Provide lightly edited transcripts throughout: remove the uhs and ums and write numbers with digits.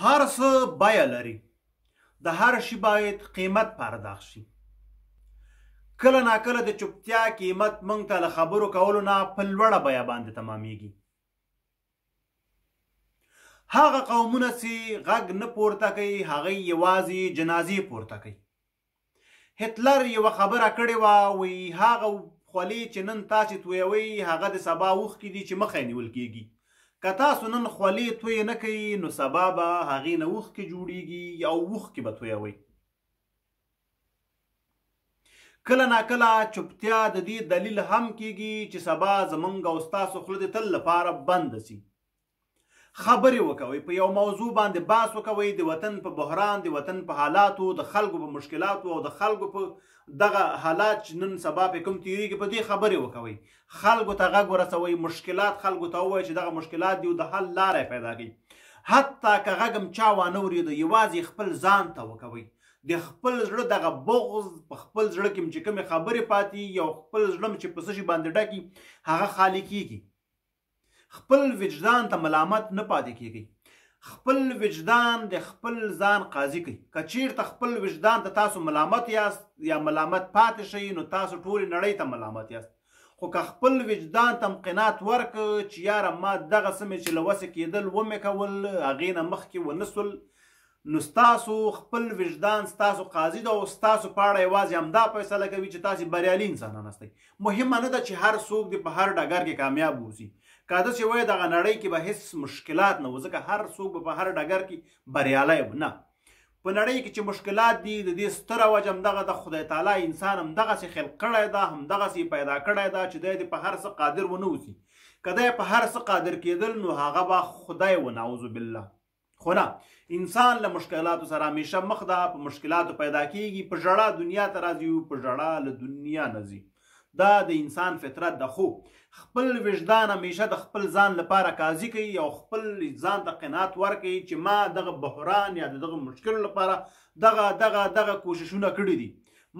هر څه بیه لري. د هر شي باید قیمت پرداخت شي. کله ناکله د چوپتیا قیمت موږ ته له خبرو کولو نه په لوړه بیه باندې تمامیږي. هغه قومونه چې غږ نه پورته کوي هغوی یوازې جنازې پورته کوي. هتلر یوه خبره کړې وه، وایي هغه خولې چې نن تاسې تویوئ هغه د سبا اوښکې دي چې مخه یې نیول کېږي. که تاسو نن خولې توی نه کوئ نو سبا به هغې نه اوښکې جوړېږي او اوښکې به تویوئ. کله ناکله چوپتیا د دې دلیل هم کېږي چې سبا زموږ او ستاسو خوله د تل لپاره بنده سي. خبرې وکوئ، په یو موضوع باندې بحث وکوئ، د وطن په بحران، د وطن په حالاتو، د خلکو په مشکلاتو او د خلکو په دغه حالات چې نن سبا پې کوم تېرېږي په دې خبرې وکوئ. خلکو ته غږ ورسوئ، مشکلات خلکو ته ووایئ چې دغه مشکلات دي او د حل لاره یې پیدا کړئ. حتی که غږ هم چا وانه اورېده یوازې خپل ځان ته وکوئ. د خپل زړه دغه بغض په خپل زړه کې چې کومې خبرې پاتې او خپل زړه چې په څه شي باندې ډکي هغه خالي کېږي. خپل وجدان ته ملامت نه پاتې کېږي. خپل وجدان د خپل ځان قاضي کوي. که چیرته خپل وجدان ته تاسو ملامت یاست یا ملامت پاتې شئ نو تاسو ټولې نړۍ ته ملامت یاست. خو که خپل وجدان ته قناعت ورکړه چې یاره ما دغه څه مې چې له وسه کېدل ومې کول هغې نه مخکې ونه سول، نو ستاسو خپل وجدان ستاسو قاضي ده او ستاسو په اړه یوازې همدا فیصله کوي چې تاسې بریالي انسانان هستئ. مهمه نه ده چې هر څوک دې په هر ډګر کې کامیاب اوسي. که داسې وایي دغه نړۍ کې به هېڅ مشکلات نه و، ځکه هر څوک به په هر ډګر کې بریالی و. نه، په نړۍ کې چې مشکلات دي د دې ستره وجه همدغه د خدای تعالی انسان همدغسې خلق کړی ده، همدغسې پیدا کړی ده چې دی په هر څه قادر ونه اوسي. که دی په هر څه قادر کېدل نو هغه به خدای و، نعوذ بالله. خو نه، انسان له مشکلاتو سره همیشه مخ ده، په مشکلاتو پیدا کېږي، په ژړا دنیا ته راځي او په ژړا له دنیا نه ځي. دا د انسان فطرت ده. خو خپل وجدان همیشه د خپل ځان لپاره قاضي کوي او خپل ځان ته قناعت ورکوي چې ما دغه بحران یا دغه مشکل لپاره دغه کوششونه کړي دي.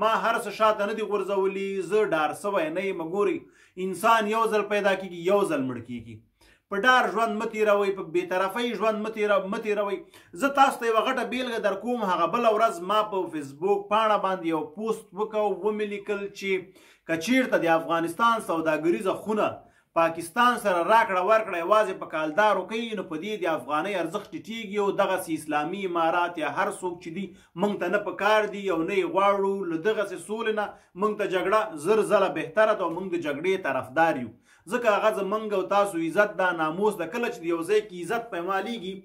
ما هر څه شاته نه دي غورځولي، زه ډار سوی نه یم. ګورئ، انسان یو ځل پیدا کېږي یو ځل مړ کېږي. په ډار ژوند مه تېروئ، په بېطرفۍ ژوند مه تېروئ. زه تاسو ته یوه غټه بیلګه در کوم. هغه بله ورځ ما په فیسبوک پاڼه باندې یو پوسټ وکړ، ومې لیکل چې که چیرته د افغانستان سوداګریزه خونه پاکستان سره راکړه ورکړه یوازې په کالدارو کوي نو په دې د افغانۍ ارزښت ټیټېږي او دغسې اسلامي امارات یا هر څوک چې دي موږ ته نه پکار دي او نه یې غواړو. له دغسې سولې نه موږ ته جګړه زر ځله بهتره ده او موږ د جګړې طرفدار یو. ځکه هغه زموږ او تاسو عزت ده، ناموس ده. کله چې د یو ځای کې عزت پیمالېږي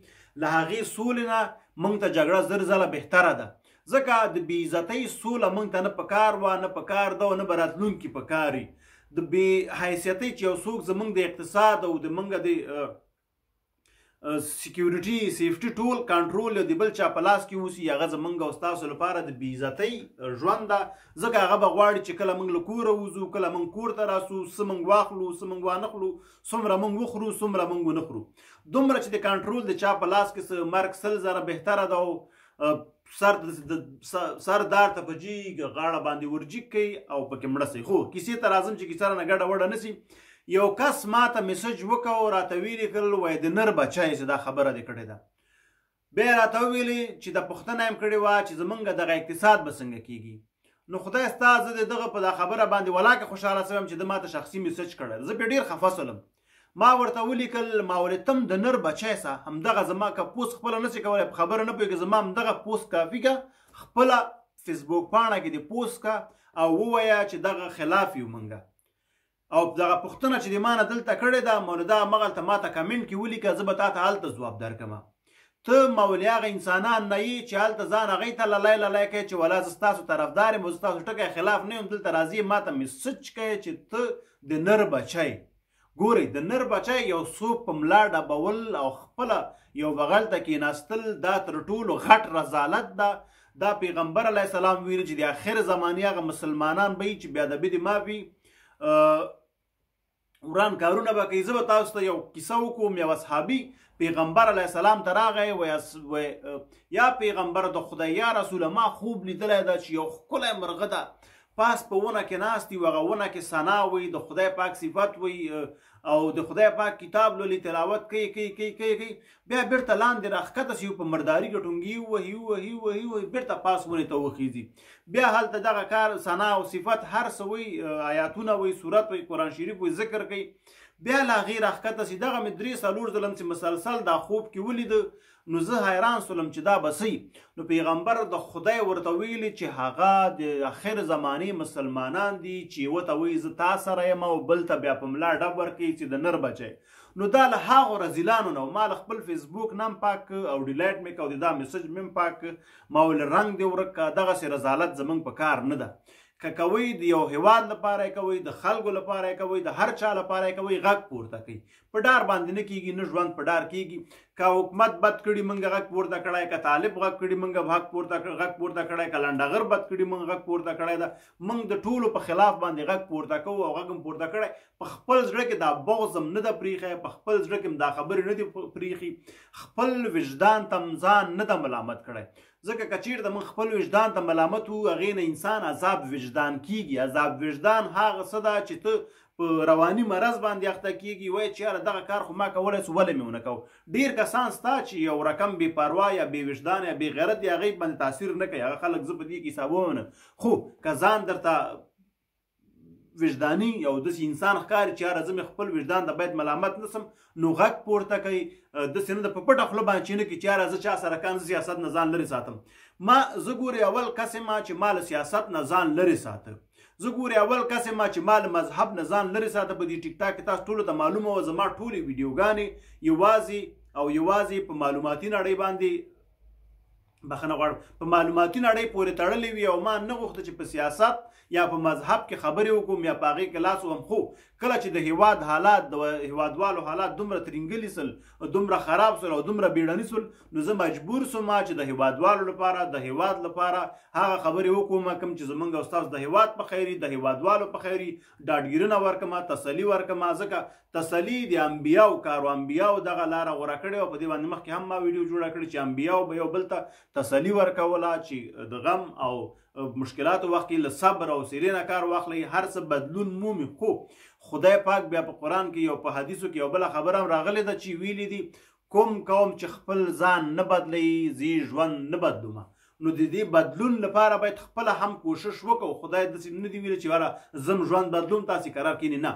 له هغې سولې نه موږ ته جګړه زر ځله بهتره ده. ځکه د بې عزتۍ سوله موږ ته نه پکار وه، نه پکار ده او نه به راتلونکي پکار وي. د بې حیثیتۍ چې یو څوک زموږ د اقتصاد او د موږ د سکیورټي سیفټي ټول کنټرول د بل چا په لاس کې اوسي، هغه زموږ او ستاسو لپاره د بې عزتۍ ژوند ده. ځکه هغه به غواړي چې کله موږ له کوره وځو، کله موږ کور ته راسو، څه موږ واخلو، څه موږ وانخلو، څومره موږ وخورو، څومره موږ ونه خورو. دومره چې د کنټرول د چا په لاس کې مرګ 100 زره بهتره ده او سر دار ته په جیګ غاړه باندې ورجیګ کوي او پکې مړه سي. خو کیسې ته راځم چې کیسه رانه ګډه وډه نه سي. یو کس ما ته میسج وکړ، راته ویلې کړل وایي د نر بچی چې دا خبره دې کړې ده. بیا یې راته وویلې چې د پوښتنه یې کړې وه چې زمونږ دغه اقتصاد به څنګه کېږي. نو خدای ستا زه د دغه په دا خبره باندې ولاکه خوشحاله شوم چې ده ما ته شخصي میسج کړی. زه پرې ډېر خفه شولم. ما ورته ولیکل، ما ویل تم د نر بچی سه همدغه زما که پوست خپله نشي کولی په خبره نه پوهېږي، زما همدغه پوست کافي که خپله فیسبوک پاڼه کې د پوست که او ووایه چې دغه خلاف یو موږ او دغه پوښتنه چې د ما نه دلته کړې ده نو دا همغلته ما ته کمنټ کې ولیکه، زه به تا ته هلته ځواب درکړم. ته مولي هغه انسانان نه یې چې هلته ځان هغوی ته للی للی کوي چې ولا زه ستاسو طرفدار یم او زه ستاسو ټکی خلاف نه یم. دلته راځي ما ته میسج کوي چې ته د نر بچی. ګورئ، د نر بچی یو څوک په ملا ډبول او خپله یو بغل ته کېناستل دا تر ټولو غټ رذالت ده. دا پیغمبر علیه السلام ویل چې د آخر زمانې هغه مسلمانان به وي چې بیادبي دې معاف وي، وران کارونه به کوي. زه به تاسو ته یو کیسه وکړم. یو اصحابي پیغمبر علیه السلام ته راغی، یا پیغمبر د خدای یا رسوله ما خوب لیدلی ده چې یو ښکلی مرغه ده پاس په ونه کې ناست وي، هغه ونه کې ثنا وي، د خدای پاک صفت وي او د خدای پاک کتاب لولي، تلاوت کوي، بیا بیرته لاندې راښکته سي، په مرداري کې ټونګي وهي بیرته پاس ونې ته وخیږي، بیا هلته دغه کار ثنا او صفت هر څه وي، آیاتونه وي، سورت وي، قرآن شریف وي، ذکر کوي، بیا له هغې راښکته سي. دغه مې 3-4 ځله چې مسلسل دا خوب کې ولیده، نو زه حیران سولم چې دا به څه. نو پیغمبر د خدای ورته ویلي چې هغه د آخر زمانې مسلمانان دي چې یوه ته وایي زه تا سره یم او بل ته بیا په ملا ډب ورکوي چې د نر بچی. نو دا له هغو رذیلانو نه ما له خپل فیسبوک نه هم پاک او ډیلایټ مې کړ، دا میسج مې هم پاک ما ول رنګ دې ورک کړه. دغسې رذالت زموږ په کار نه ده. که کوئ د یو هیواد لپاره یې کوئ، د خلکو لپاره یې کوئ، د هر چا لپاره یې کوئ، غږ پورته کوئ. په ډار باندې نه کیږي، نه ژوند په ډار کیږي. که حکومت بد کړي موږ غږ پورته کړی، که طالب غږ کړي موږ غږ پورته کړی، که لنډغر بد کړي موږ غږ پورته کړی ده. موږ د ټولو په خلاف باندې غږ پورته کوو او غږ هم پورته کړی. په خپل زړه کې دا بغض هم نه ده پریښی، په خپل زړه کې هم دا خبرې نه دي پریښي، خپل وجدان ته هم ځان نه ده ملامت کړی. ځکه که چیرته موږ خپل وجدان ته ملامت وو، هغې نه انسان عذاب وجدان کیږي. عذاب وجدان هغه څه ده چې ته په رواني مرض باندې اخته کیږي، وایي چې یاره دغه کار خو ما کولی سو، ولې مې ونه کو. ډېر کسان ستا چې یو رقم بې پروا یا بې وجدان یا بې غیرت دی، هغې باندې تاثیر نه کوي. هغه خلک زه په دې کې حسابوم نه، خو که ځان درته وجداني یو داسې انسان ښکاري چې یاره زه مې خپل وجدان ته باید ملامت نسم، نو غږ پورته کوي. داسې نه ده په پټه خوله باندې چې نه کړي چې یاره زه چا سره کم، زه سیاست نه ځان لرې ساتم. زه ګورې اول کس یم چې ما له سیاست نه ځان لرې ساته. زه ګورې اول کس یم چې ما له مذهب نه ځان لرې ساته. په دې ټیک ټاک کې تاسو ټولو ته معلومه وه زما ټولې ویډیوګانې یوازې په معلوماتي نړۍ باندې بخښنه غواړم په معلوماتي نړۍ پورې تړلې وي او ما نه غوښته چې په سیاست یا په مذهب کې خبرې وکړم یا په هغې کې لاس وهم. خو کله چې د هیواد حالات، د هیوادوالو حالات دومره ترینګلي سل، دومره خراب سل او دومره بیړني سل، نو زه مجبور سوم چې د هیوادوالو لپاره، د هیواد لپاره هغه خبرې وکړم کوم چې زموږ او ستاسو د هیواد په خیر وي، د هیوادوالو په خیر وي. ډاډګیرنه ورکړم، تسلي ورکړم، ځکه تسلي د انبیاو کار و. انبیاو دغه لاره غوره کړې وه. په دې باندې مخکې هم ما ویډیو جوړه کړې چې انبیاو به یو بل ته تسلي ورکوله چې د غم او مشکلاتو وخت کې له صبر او حوصلې نه کار واخلئ، هر څه بدلون مومي. خو خدای پاک بیا په قرآن کې یو په حدیثو کې یو بله خبره هم راغلې ده چې ویلي دي کوم قوم چې خپل ځان نه بدلوي زه ژوند نه بدلومه. نو د دې بدلون لپاره باید خپله هم کوشش وکړو. خدای داسې نه دي ویلي چې والا زم ژوند بدلوم تاسې قرار کینې، نه،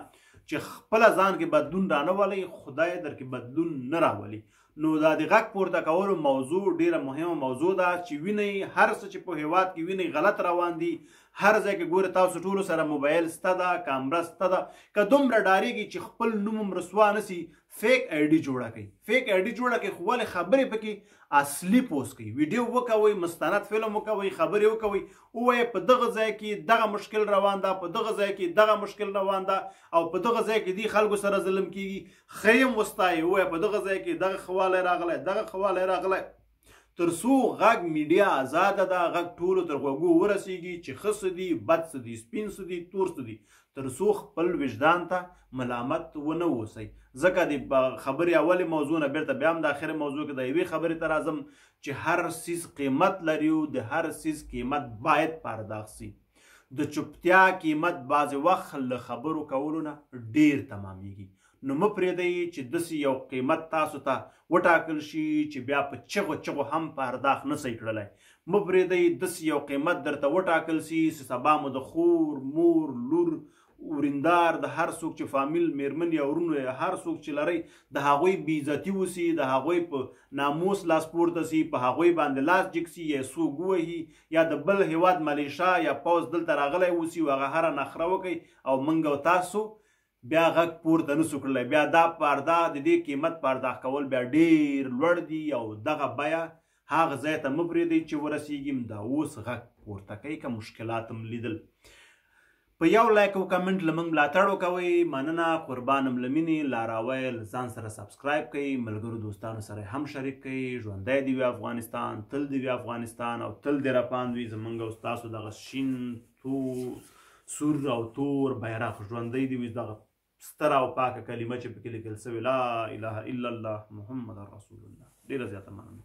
چې خپله ځان کې بدلون رانه ولئ، خدای در کې بدلون نه راولي. نو دا د غږ پورته کولو موضوع ډیره مهمه موضوع ده چې وینئ هر څه چې په هیواد کې وینئ غلط روان دي. هر ځای کې ګورئ تاسو ټولو سره موبایل سته ده، کامره سته ده. که دومره ډارېږي چې خپل نوم هم رسوا نه سي، فیک آی ډي جوړه کوي. فیک آی ډي جوړه کوي، خو ولې خبرې پکې اصلي پوسټ کوي. ویډیو وکوئ، مستند فلم وکوئ، خبرې وکوئ، ووایئ په دغه ځای کې دغه مشکل روان ده، په دغه ځای کې دغه مشکل روان ده، او په دغه ځای کې دې خلکو سره ظلم کیږي. ښه یې وستایئ، ووایئ په دغه ځای کې دغه خوالی راغلی، دغه خوالی راغلی. تر څو غږ میډیا آزاده ده، غږ ټولو تر غوږو ورسیږي چې ښه څه دي، بد څه دي، سپین څه دي، تور څه دي، تر څو خپل وجدان ته ملامت ونه اوسئ. ځکه د خبرې اولې موضوع نه بیرته بیا هم د آخرې موضوع کې د یوې خبرې ته راځم چې هر څیز قیمت لري او د هر څیز قیمت باید پرداخت سي. د چوپتیا قیمت بعضې وخت له خبرو کولو نه ډېر تمامیږي. نو مه پرېږدئ چې داسې یو قیمت تاسو ته وټاکل شي چې بیا په چغو هم پرداخت نه سئ کړلی. مه پرېږدئ داسې یو قیمت درته وټاکل سي چې سبا مو د خور، مور، لور، وریندار، د هر څوک چې فامیل، میرمن یا ورونو یا هر څوک چې لرئ، د هغوی بېعزتي وسي، د هغوی په ناموس لاس پورته سي، په هغوی باندې لاس جګ سي، یا څوک ووهي، یا د بل هیواد ملیشا یا پوځ دلته راغلی وسي او هغه هره نخره وکئ او موږ او تاسو بیا غږ پورته نسو کړلی. بیا دا پرداخت، د دې قیمت پرداخت کول بیا ډېر لوړ دي او دغه بیه هغه ځای ته مه پرېږدئ چې ورسیږي. دا اوس غږ پورته کوئ، که مشکلات هم لیدل. په یو لایک او کمنټ له موږ ملاتړ وکوئ. مننه، قربانم له مینې. لاره ویل ځان سره سبسکرایب کړئ، ملګرو دوستانو سره هم شریک کړئ. ژوندی دې وي افغانستان، تل دې وي افغانستان او تل دې راپاند وي زموږ او ستاسو دغه شین سور او تور بیرغ. ژوندی دې وي دغه ستره او پاکه کلمه چې پکې لیکل سوې لا اله الا الله محمد رسول الله. ډېره زیاته مننه.